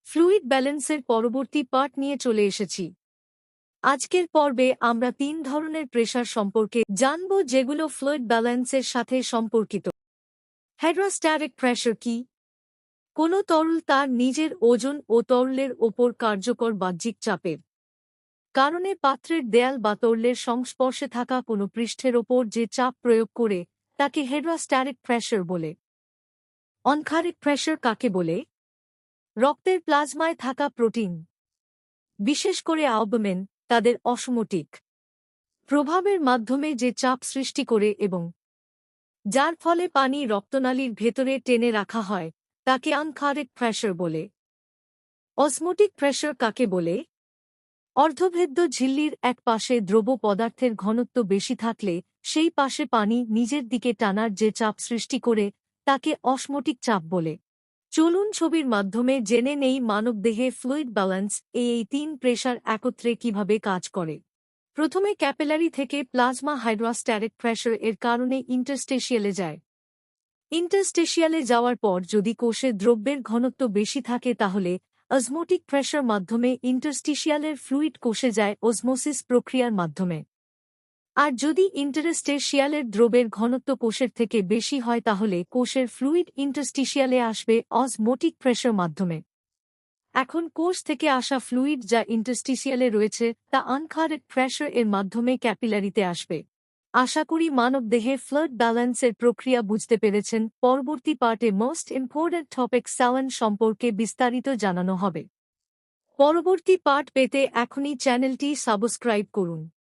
Fluid ব্যালেন্সের পরবর্তী part নিয়ে চলে এসেছি। আজকের পর্বে আমরা ৩ ধরনের প্রেসার সম্পর্কে জানব যেগুলো ফ্লুইড ব্যালেন্সের সাথে সম্পর্কিত। হাইড্রোস্ট্যাটিক প্রেসার কি? কোনো তরল তার নিজের ওজন ও তরলের ওপর কার্যকর বাহ্যিক চাপের কারণে পাত্রের দেয়াল বা তরলের সংস্পর্শে থাকা কোনো পৃষ্ঠের ওপর যে চাপ প্রয়োগ করে তাকে হাইড্রোস্ট্যাটিক প্রেসার বলে। অনখারিক প্রেসার কাকে বলে? রক্তের প্লাজমায় থাকা প্রোটিন, বিশেষ করে অ্যালবুমিন, তাদের অসমোটিক প্রভাবের মাধ্যমে যে চাপ সৃষ্টি করে এবং যার ফলে পানি রক্তনালীর ভেতরে টেনে রাখা হয় তাকে অনখারিক প্রেসার বলে। অসমোটিক প্রেসার কাকে বলে? অর্ধভেদ্য ঝিল্লির এক পাশে দ্রব পদার্থের ঘনত্ব বেশি থাকলে সেই পাশে পানি নিজের দিকে টানার যে চাপ সৃষ্টি করে তাকে অসমোটিক চাপ বলে। চলুন ছবির মাধ্যমে জেনে নেই মানবদেহে ফ্লুইড ব্যালেন্স এই ৩ প্রেসার একত্রে কিভাবে কাজ করে। প্রথমে ক্যাপিলারি থেকে প্লাজমা হাইড্রোস্ট্যাটিক প্রেসার এর কারণে ইন্টারস্টেশিয়ালে যায়। ইন্টারস্টেশিয়ালে যাওয়ার পর যদি কোষে দ্রব্যের ঘনত্ব বেশি থাকে তাহলে অসমোটিক প্রেসার মাধ্যমে ইন্টারস্টিশিয়ালের ফ্লুইড কোষে যায় অসমোসিস প্রক্রিয়ার মাধ্যমে। আর যদি ইন্টারস্টেশিয়ালের দ্রবের ঘনত্ব কোষের থেকে বেশি হয় তাহলে কোষের ফ্লুইড ইন্টারস্টিশিয়ালে আসবে অসমোটিক প্রেসার মাধ্যমে। এখন কোষ থেকে আসা ফ্লুইড যা ইন্টারস্টিশিয়ালে রয়েছে তা অনখারিক প্রেসার এর মাধ্যমে ক্যাপিলারিতে আসবে। আশা করি মানবদেহে ফ্লুইড ব্যালেন্সের প্রক্রিয়া বুঝতে পেরেছেন। পরবর্তী পার্টে মোস্ট ইম্পর্ট্যান্ট টপিক স্যালাইন সম্পর্কে বিস্তারিত জানানো হবে। পরবর্তী পার্ট পেতে এখনই চ্যানেলটি সাবস্ক্রাইব করুন।